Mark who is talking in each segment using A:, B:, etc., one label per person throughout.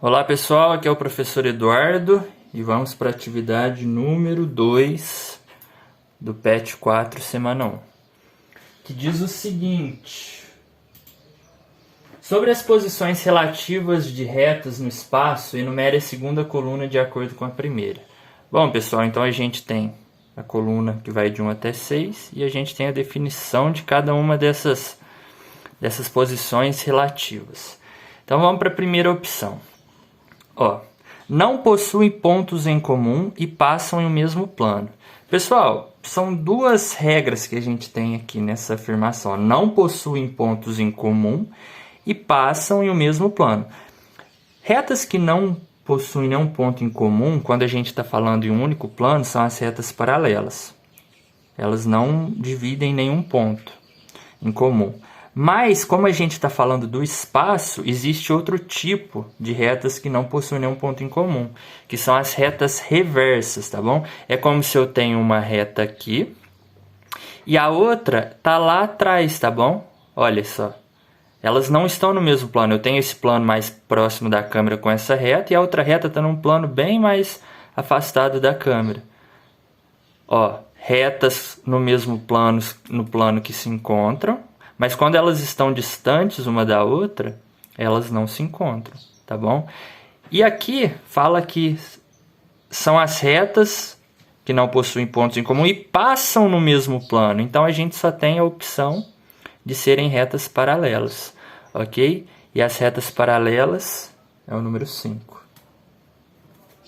A: Olá pessoal, aqui é o professor Eduardo e vamos para a atividade número 2 do PET 4, semana 1, que diz o seguinte: sobre as posições relativas de retas no espaço, enumere a segunda coluna de acordo com a primeira. Bom pessoal, então a gente tem a coluna que vai de 1 até 6 e a gente tem a definição de cada uma dessas posições relativas. Então vamos para a primeira opção. Não possuem pontos em comum e passam em um mesmo plano. Pessoal, são duas regras que a gente tem aqui nessa afirmação. Não possuem pontos em comum e passam em um mesmo plano. Retas que não possuem nenhum ponto em comum, quando a gente está falando em um único plano, são as retas paralelas. Elas não dividem nenhum ponto em comum. Mas, como a gente está falando do espaço, existe outro tipo de retas que não possuem nenhum ponto em comum, que são as retas reversas, tá bom? É como se eu tenho uma reta aqui e a outra tá lá atrás, tá bom? Olha só. Elas não estão no mesmo plano. Eu tenho esse plano mais próximo da câmera com essa reta e a outra reta está num plano bem mais afastado da câmera. Retas no mesmo plano, no plano que se encontram. Mas quando elas estão distantes uma da outra, elas não se encontram, tá bom? E aqui fala que são as retas que não possuem pontos em comum e passam no mesmo plano. Então a gente só tem a opção de serem retas paralelas, ok? E as retas paralelas é o número 5,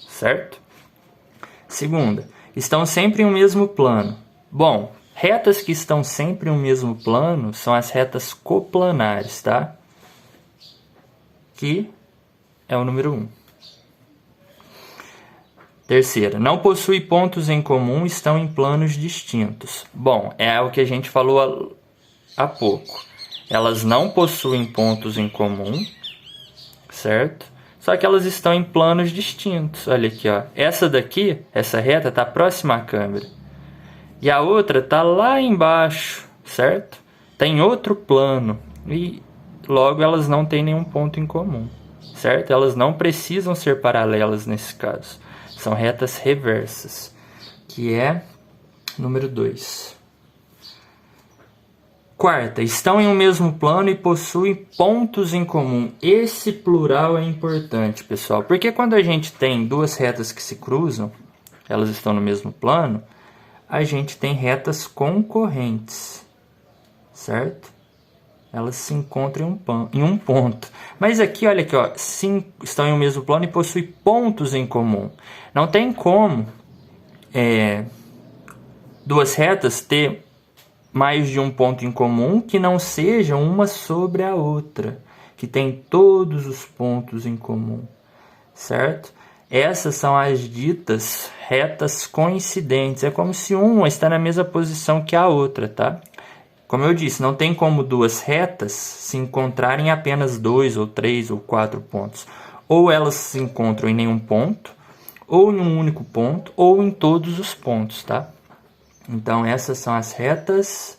A: certo? Segunda, estão sempre em um mesmo plano. Bom, retas que estão sempre no mesmo plano são as retas coplanares, tá? Que é o número 1. Terceira, não possui pontos em comum, estão em planos distintos. Bom, é o que a gente falou há pouco. Elas não possuem pontos em comum, certo? Só que elas estão em planos distintos. Olha aqui, ó. Essa daqui, essa reta, está próxima à câmera. E a outra está lá embaixo, certo? Tem outro plano e logo elas não têm nenhum ponto em comum, certo? Elas não precisam ser paralelas nesse caso. São retas reversas, que é número 2. Quarta, estão em um mesmo plano e possuem pontos em comum. Esse plural é importante, pessoal, porque quando a gente tem duas retas que se cruzam, elas estão no mesmo plano, a gente tem retas concorrentes, certo? Elas se encontram em um ponto. Mas aqui, olha aqui, ó, sim, estão em um mesmo plano e possuem pontos em comum. Não tem como duas retas ter mais de um ponto em comum que não seja uma sobre a outra, que tem todos os pontos em comum, certo? Essas são as ditas retas coincidentes. É como se uma está na mesma posição que a outra, tá? Como eu disse, não tem como duas retas se encontrarem em apenas 2 ou 3 ou 4 pontos. Ou elas se encontram em nenhum ponto, ou em um único ponto, ou em todos os pontos, tá? Então essas são as retas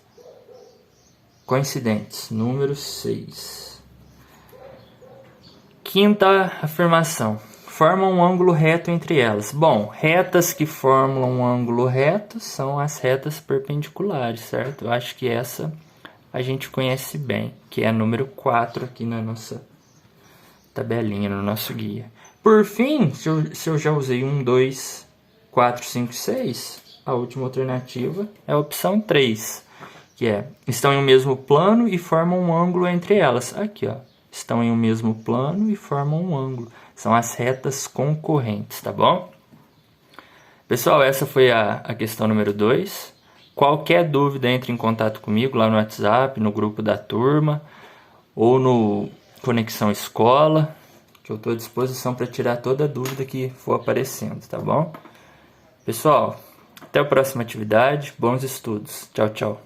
A: coincidentes, número 6. Quinta afirmação. Formam um ângulo reto entre elas. Bom, retas que formam um ângulo reto são as retas perpendiculares, certo? Eu acho que essa a gente conhece bem, que é a número 4 aqui na nossa tabelinha, no nosso guia. Por fim, se eu já usei 1, 2, 4, 5, 6, a última alternativa é a opção 3, que é, estão em um mesmo plano e formam um ângulo entre elas. Aqui, ó, estão em um mesmo plano e formam um ângulo. São as retas concorrentes, tá bom? Pessoal, essa foi a questão número 2. Qualquer dúvida, entre em contato comigo lá no WhatsApp, no grupo da turma, ou no Conexão Escola, que eu estou à disposição para tirar toda a dúvida que for aparecendo, tá bom? Pessoal, até a próxima atividade, bons estudos. Tchau, tchau.